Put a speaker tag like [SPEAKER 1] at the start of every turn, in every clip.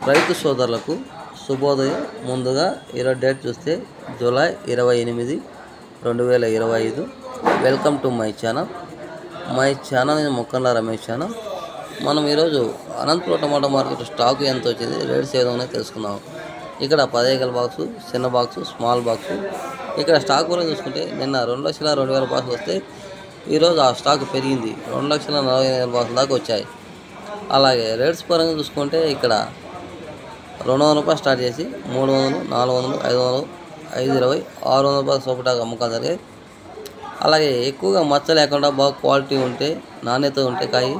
[SPEAKER 1] రైతు సోదరులకు శుభోదయం. ముందుగా ఈరోజు డేట్ చూస్తే July 28, 2025. Welcome to my channel. నేను మొక్కన్ల రమేష్ ఛానల్. మనం ఈరోజు అనంతపురం టమాటా మార్కెట్ స్టాక్ ఎంత వచ్చింది, రేట్స్ ఏదో ఉన్నాయో తెలుసుకుందాం. ఇక్కడ 10 బాక్సు, చిన్న బాక్సు, స్మాల్ బాక్సు. ఇక్కడ స్టాక్ పరంగా చూసుకుంటే నిన్న 2,02,000 బాక్సులు వస్తే ఈరోజు ఆ స్టాక్ పెరిగింది, 2,40,000 బాక్సుల దాకా వచ్చాయి. అలాగే రేట్స్ పరంగా చూసుకుంటే ఇక్కడ 200 రూపాయలు స్టార్ట్ చేసి 300, 400, 500, 520, 600 రూపాయల సోపటాకు అమ్మకాలు జరిగాయి. అలాగే ఎక్కువగా మచ్చ లేకుండా బాగా క్వాలిటీ ఉంటే, నాణ్యత ఉంటే కాయి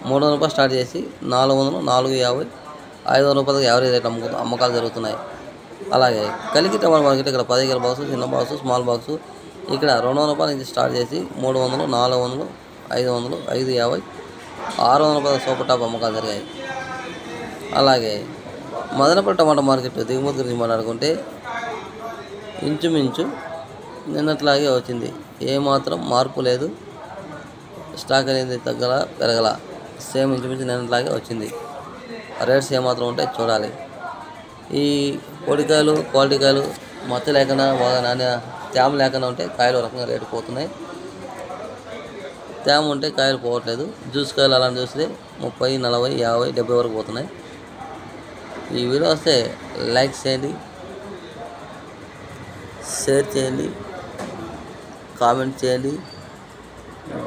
[SPEAKER 1] 300 రూపాయలు స్టార్ట్ చేసి 400, 450, 500 రూపాయలకు యావరేజ్ రేట్ అమ్మకాలు జరుగుతున్నాయి. అలాగే కలికి టమాటా మార్కెట్ ఇక్కడ 10 బాక్సు, చిన్న బాక్సు, స్మాల్ బాక్సు. ఇక్కడ 200 రూపాయల నుంచి స్టార్ట్ చేసి 300, 400, 500, 550, 600 రూపాయల సూపర్ టాప్ అమ్మకాలు జరిగాయి. అలాగే మదనపల్లి టమాటా మార్కెట్ దిగుమతి గురించి మాట్లాడుకుంటే ఇంచుమించు నిన్నట్లాగే వచ్చింది, ఏమాత్రం మార్పు లేదు. స్టాక్ అనేది తగ్గల పెరగల, సేమ్ ఇంచుమించు నిన్నట్లాగే వచ్చింది. రేట్స్ ఏమాత్రం ఉంటాయి చూడాలి. ఈ పొడికాయలు, క్వాలిటీ కాయలు మచ్చ లేకుండా, బాగా నాణ్య తేమ లేకుండా ఉంటే కాయలు రకంగా రేటు పోతున్నాయి. తేమ ఉంటే కాయలు పోవట్లేదు. జ్యూస్ కాయలు అలాంటి చూస్తే 30, 40, 50, 70 వరకు పోతున్నాయి. ఈ వీడియో వస్తే లైక్ చేయండి, షేర్ చేయండి, కామెంట్ చేయండి.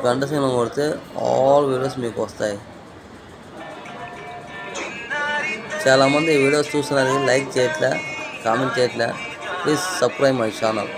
[SPEAKER 1] గంట సింహం కొడితే ఆల్ వీడియోస్ మీకు వస్తాయి. చాలామంది ఈ వీడియోస్ చూస్తున్నారు, లైక్ చేయట్లే, కామెంట్ చేయట్లే. Please subscribe my channel.